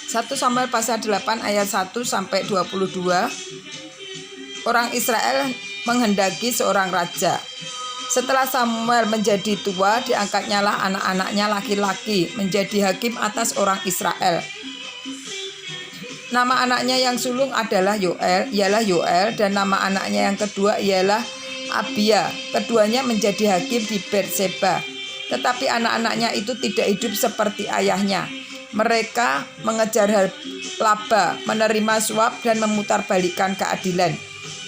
1 Samuel pasal 8 ayat 1 sampai 22. Orang Israel menghendaki seorang raja. Setelah Samuel menjadi tua, diangkatnyalah anak-anaknya laki-laki menjadi hakim atas orang Israel. Nama anaknya yang sulung ialah Yoel, dan nama anaknya yang kedua ialah Abia. Keduanya menjadi hakim di Berseba. Tetapi anak-anaknya itu tidak hidup seperti ayahnya. Mereka mengejar laba, menerima suap, dan memutarbalikkan keadilan.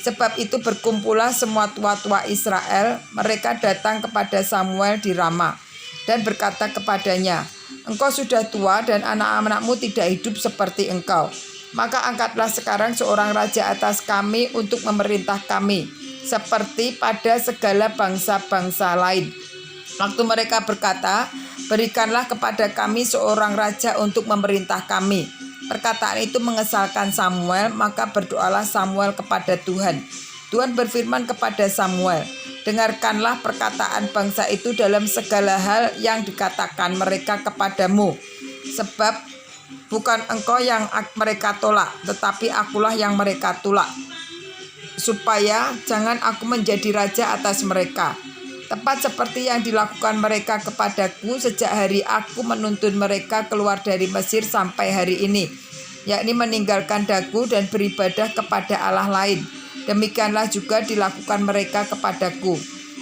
Sebab itu berkumpullah semua tua-tua Israel. Mereka datang kepada Samuel di Rama dan berkata kepadanya, "Engkau sudah tua dan anak-anakmu tidak hidup seperti engkau. Maka angkatlah sekarang seorang raja atas kami untuk memerintah kami, seperti pada segala bangsa-bangsa lain." Waktu mereka berkata, "Berikanlah kepada kami seorang raja untuk memerintah kami." Perkataan itu mengesalkan Samuel, maka berdoalah Samuel kepada Tuhan. Tuhan berfirman kepada Samuel, "Dengarkanlah perkataan bangsa itu dalam segala hal yang dikatakan mereka kepadamu. Sebab bukan engkau yang mereka tolak, tetapi akulah yang mereka tolak. Supaya jangan aku menjadi raja atas mereka. Tepat seperti yang dilakukan mereka kepadaku sejak hari aku menuntun mereka keluar dari Mesir sampai hari ini, yakni meninggalkan dagu dan beribadah kepada Allah lain. Demikianlah juga dilakukan mereka kepadaku.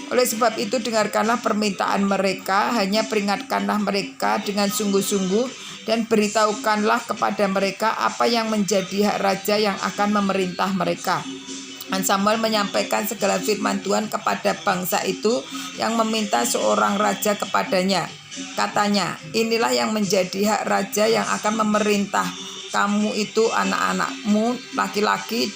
Oleh sebab itu dengarkanlah permintaan mereka, hanya peringatkanlah mereka dengan sungguh-sungguh dan beritahukanlah kepada mereka apa yang menjadi hak raja yang akan memerintah mereka." Dan Samuel menyampaikan segala firman Tuhan kepada bangsa itu yang meminta seorang raja kepadanya. Katanya, "Inilah yang menjadi hak raja yang akan memerintah kamu itu, anak-anakmu laki-laki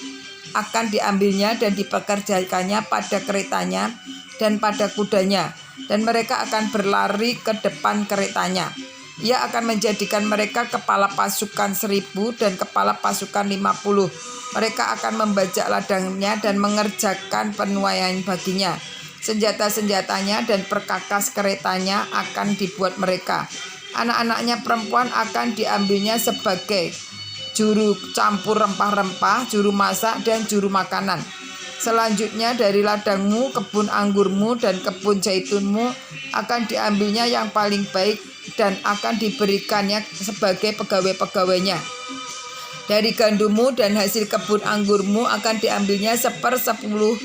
akan diambilnya dan dipekerjakannya pada keretanya dan pada kudanya, dan mereka akan berlari ke depan keretanya. Ia akan menjadikan mereka kepala pasukan 1.000 dan kepala pasukan 50. Mereka akan membajak ladangnya dan mengerjakan penuaian baginya. Senjata-senjatanya dan perkakas keretanya akan dibuat mereka. Anak-anaknya perempuan akan diambilnya sebagai juru campur rempah-rempah, juru masak, dan juru makanan. Selanjutnya dari ladangmu, kebun anggurmu, dan kebun zaitunmu akan diambilnya yang paling baik dan akan diberikannya sebagai pegawai-pegawainya. Dari gandummu dan hasil kebun anggurmu akan diambilnya 1/10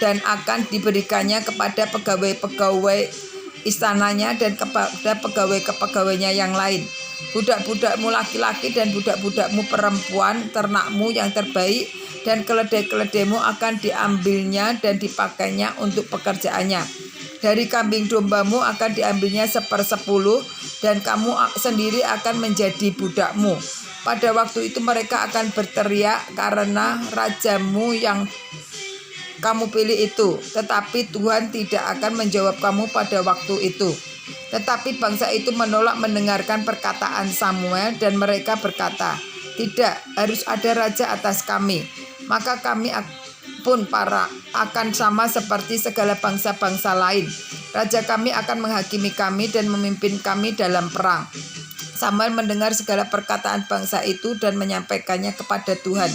dan akan diberikannya kepada pegawai-pegawai istananya dan kepada pegawai-pegawainya yang lain. Budak-budakmu laki-laki dan budak-budakmu perempuan, ternakmu yang terbaik dan keledai-keledaimu akan diambilnya dan dipakainya untuk pekerjaannya. Dari kambing dombamu akan diambilnya 1/10 dan kamu sendiri akan menjadi budakmu. Pada waktu itu mereka akan berteriak karena rajamu yang kamu pilih itu, tetapi Tuhan tidak akan menjawab kamu pada waktu itu." Tetapi bangsa itu menolak mendengarkan perkataan Samuel dan mereka berkata, "Tidak, harus ada raja atas kami. Maka kami pun akan sama seperti segala bangsa-bangsa lain. Raja kami akan menghakimi kami dan memimpin kami dalam perang." Samuel mendengar segala perkataan bangsa itu dan menyampaikannya kepada Tuhan.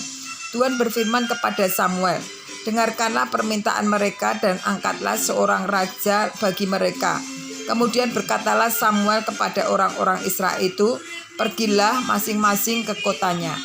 Tuhan berfirman kepada Samuel, "Dengarkanlah permintaan mereka dan angkatlah seorang raja bagi mereka." Kemudian berkatalah Samuel kepada orang-orang Israel itu, "Pergilah masing-masing ke kotanya."